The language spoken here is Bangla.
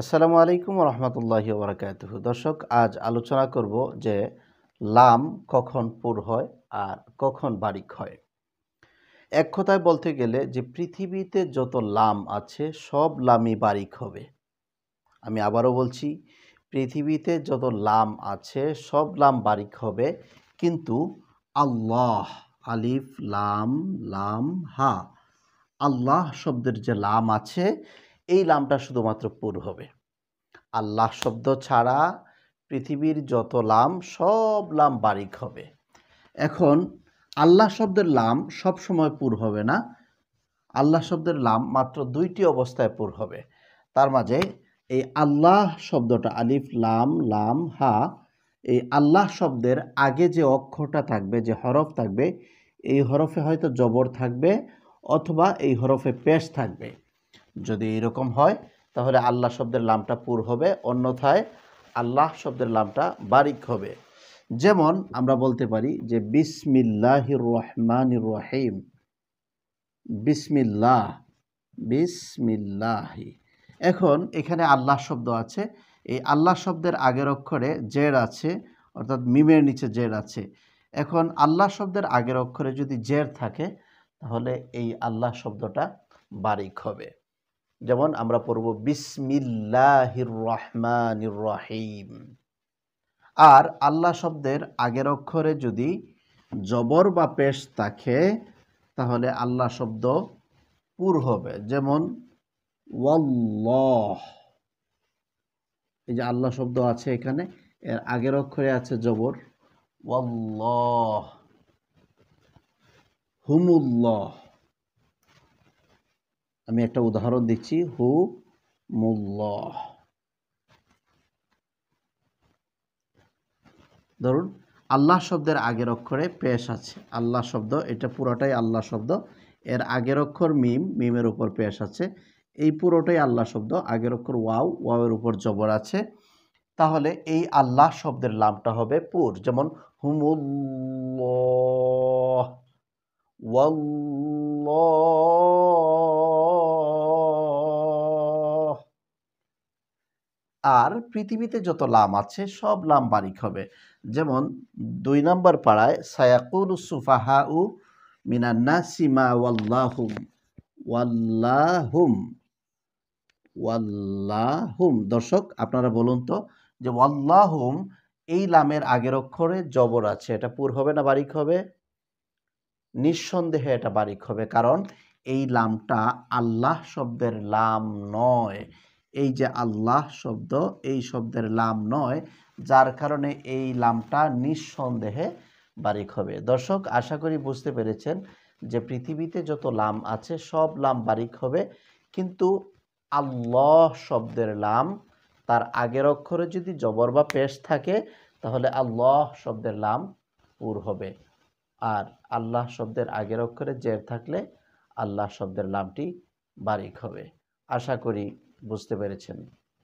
আসসালামু আলাইকুম রহমতুল্লাহি ওবরাকাতুহু। দর্শক, আজ আলোচনা করব যে লাম কখন পুর হয় আর কখন বারিক হয়। এক কথায় বলতে গেলে যে পৃথিবীতে যত লাম আছে সব লামই বারিক হবে। আমি আবারও বলছি, পৃথিবীতে যত লাম আছে সব লাম বারিক হবে, কিন্তু আল্লাহ, আলিফ লাম লাম হা, আল্লাহ শব্দের যে লাম আছে এই লামটা শুধুমাত্র পুর হবে। আল্লাহ শব্দ ছাড়া পৃথিবীর যত লাম সব লাম বারিক হবে। এখন আল্লাহ শব্দের লাম সব সময় পুর হবে না। আল্লাহ শব্দের লাম মাত্র দুইটি অবস্থায় পুর হবে। তার মাঝে এই আল্লাহ শব্দটা আলিফ লাম লাম হা, এই আল্লাহ শব্দের আগে যে অক্ষরটা থাকবে, যে হরফ থাকবে, এই হরফে হয়তো জবর থাকবে অথবা এই হরফে পেশ থাকবে। যদি এরকম হয় তাহলে আল্লাহ শব্দের লামটা পুর হবে, অন্যথায় আল্লাহ শব্দের লামটা বারিক হবে। যেমন আমরা বলতে পারি যে বিসমিল্লাহির রহমানির রহিম, বিসমিল্লাহ, বিসমিল্লাহি। এখন এখানে আল্লাহ শব্দ আছে, এই আল্লাহ শব্দের আগের অক্ষরে জের আছে, অর্থাৎ মিমের নিচে জের আছে। এখন আল্লাহ শব্দের আগের অক্ষরে যদি জের থাকে তাহলে এই আল্লাহ শব্দটা বারিক হবে। যেমন আমরা পড়ব বিসমিল্লাহির রহমানির রহিম। আর আল্লাহ শব্দের আগের অক্ষরে যদি জবর বা পেশ থাকে তাহলে আল্লাহ শব্দ পুর হবে। যেমন ওয়াল্লাহ, এই যে আল্লাহ শব্দ আছে এখানে, এর আগের অক্ষরে আছে জবর, ওয়াল্লাহ, হুমুল্লাহ। আমি একটা উদাহরণ দিচ্ছি, হুমুল্লাহ। ধরুন আল্লাহ শব্দের আগের অক্ষরে পেশ আছে, আল্লাহ শব্দ এটা পুরোটাই আল্লাহ শব্দ, এর আগের অক্ষর মিম, মিমের উপর পেশ আছে, এই পুরোটাই আল্লাহ শব্দ, আগের অক্ষর ওয়াও, ওয়াওয়ের উপর জবর আছে, তাহলে এই আল্লাহ শব্দের লামটা হবে পুর। যেমন হুমুল্লাহ, ওয়াল্লাহ। আর পৃথিবীতে যত লাম আছে সব লাম বারিক হবে। যেমন ২ নম্বর পাড়ায় সায়াকুলু সুফাহাউ মিনান নাসি মা ওয়াল্লাহুম, ওয়াল্লাহুম, ওয়াল্লাহুম। দর্শক আপনারা বলুন তো যে ওয়াল্লাহুম এই লামের আগের অক্ষরে জবর আছে, এটা পুর হবে না বারিক হবে? নিঃসন্দেহে এটা বারিক হবে, কারণ এই লামটা আল্লাহ শব্দের লাম নয়। এই যে আল্লাহ শব্দ, এই শব্দের লাম নয়, যার কারণে এই লামটা নিঃসন্দেহে বারিক হবে। দর্শক, আশা করি বুঝতে পেরেছেন যে পৃথিবীতে যত লাম আছে সব লাম বারিক হবে, কিন্তু আল্লাহ শব্দের লাম তার আগের অক্ষরে যদি জবর বা পেশ থাকে তাহলে আল্লাহ শব্দের লাম পুর হবে। আর আল্লাহ শব্দের আগের অক্ষরে জের থাকলে আল্লাহ শব্দের লামটি বারিক হবে। আশা করি বুঝতে পেরেছেন।